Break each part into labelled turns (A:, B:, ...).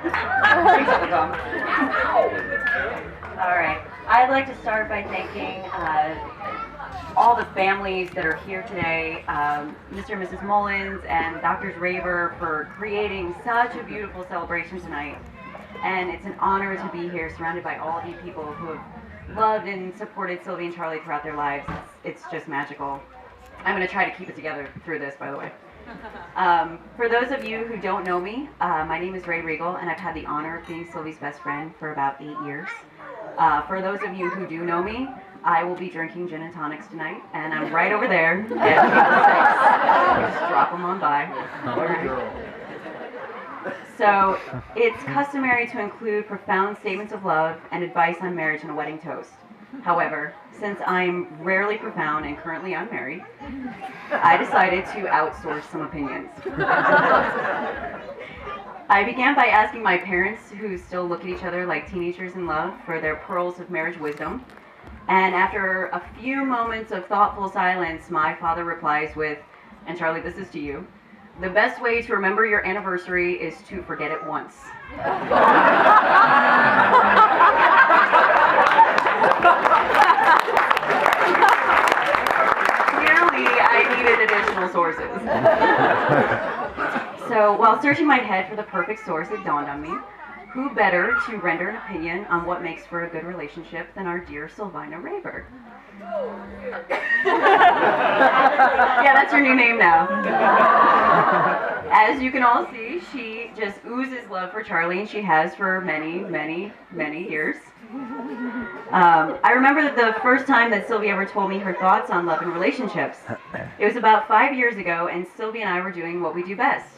A: Thanks, Tom. All right. I'd like to start by thanking all the families that are here today, Mr. and Mrs. Mullins and Drs. Raver for creating such a beautiful celebration tonight. And it's an honor to be here surrounded by all of you people who have loved and supported Sylvie and Charlie throughout their lives. It's just magical. I'm going to try to keep it together through this, by the way. For those of you who don't know me, my name is Ray Regal, and I've had the honor of being Sylvie's best friend for about 8 years. For those of you who do know me, I will be drinking gin and tonics tonight, and I'm right over there. Just drop them on by. So, it's customary to include profound statements of love and advice on marriage and a wedding toast. However, since I'm rarely profound and currently unmarried, I decided to outsource some opinions. I began by asking my parents, who still look at each other like teenagers in love, for their pearls of marriage wisdom. And after a few moments of thoughtful silence, my father replies with, and Charlie, this is to you, the best way to remember your anniversary is to forget it once. Clearly, I needed additional sources. So, while searching my head for the perfect source, it dawned on me, who better to render an opinion on what makes for a good relationship than our dear Sylvina Raver? Yeah, that's her new name now. As you can all see, she just oozes love for Charlie, and she has for many, many, many years. I remember the first time that Sylvie ever told me her thoughts on love and relationships. It was about 5 years ago, and Sylvie and I were doing what we do best.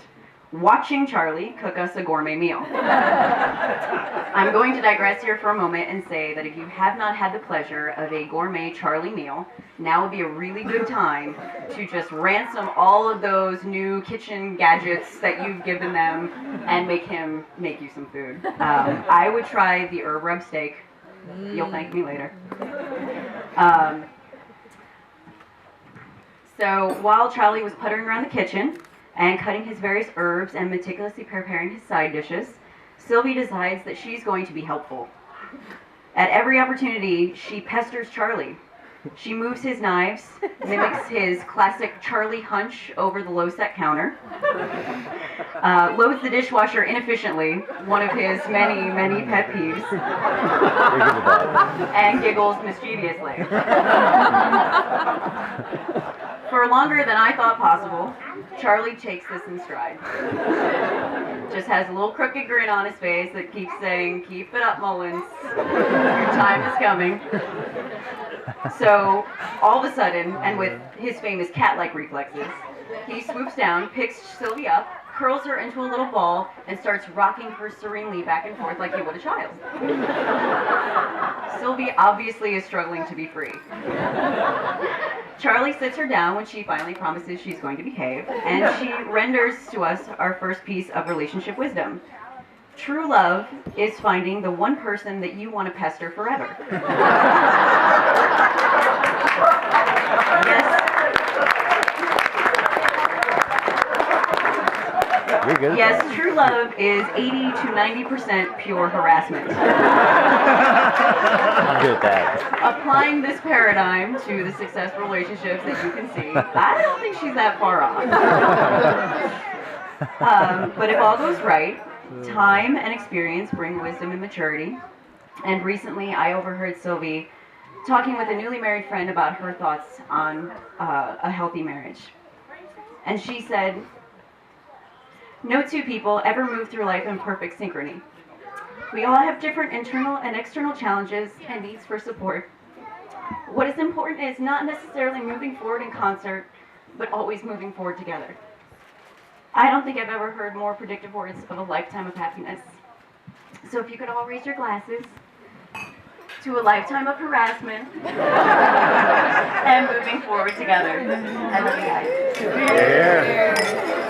A: Watching Charlie cook us a gourmet meal. I'm going to digress here for a moment and say that if you have not had the pleasure of a gourmet Charlie meal, now would be a really good time to just ransom all of those new kitchen gadgets that you've given them and make him make you some food. I would try the herb rub steak. You'll thank me later. So while Charlie was puttering around the kitchen and cutting his various herbs and meticulously preparing his side dishes, Sylvie decides that she's going to be helpful. At every opportunity, she pesters Charlie. She moves his knives, mimics his classic Charlie hunch over the low-set counter, loads the dishwasher inefficiently, one of his many, many pet peeves, and giggles mischievously. For longer than I thought possible, Charlie takes this in stride. Just has a little crooked grin on his face that keeps saying, "Keep it up, Mullins. Your time is coming." So, all of a sudden, and with his famous cat-like reflexes, he swoops down, picks Sylvie up, curls her into a little ball, and starts rocking her serenely back and forth like he would a child. Sylvie obviously is struggling to be free. Charlie sits her down when she finally promises she's going to behave, and she renders to us our first piece of relationship wisdom. True love is finding the one person that you want to pester forever. Yes, true love is 80 to 90% pure harassment.
B: I'm good at that.
A: Applying this paradigm to the successful relationships that you can see, I don't think she's that far off. But if all goes right, time and experience bring wisdom and maturity. And recently, I overheard Sylvie talking with a newly married friend about her thoughts on a healthy marriage. And she said, "No two people ever move through life in perfect synchrony. We all have different internal and external challenges and needs for support. What is important is not necessarily moving forward in concert, but always moving forward together." I don't think I've ever heard more predictive words of a lifetime of happiness. So if you could all raise your glasses to a lifetime of harassment and moving forward together. I love you guys.
B: Yeah.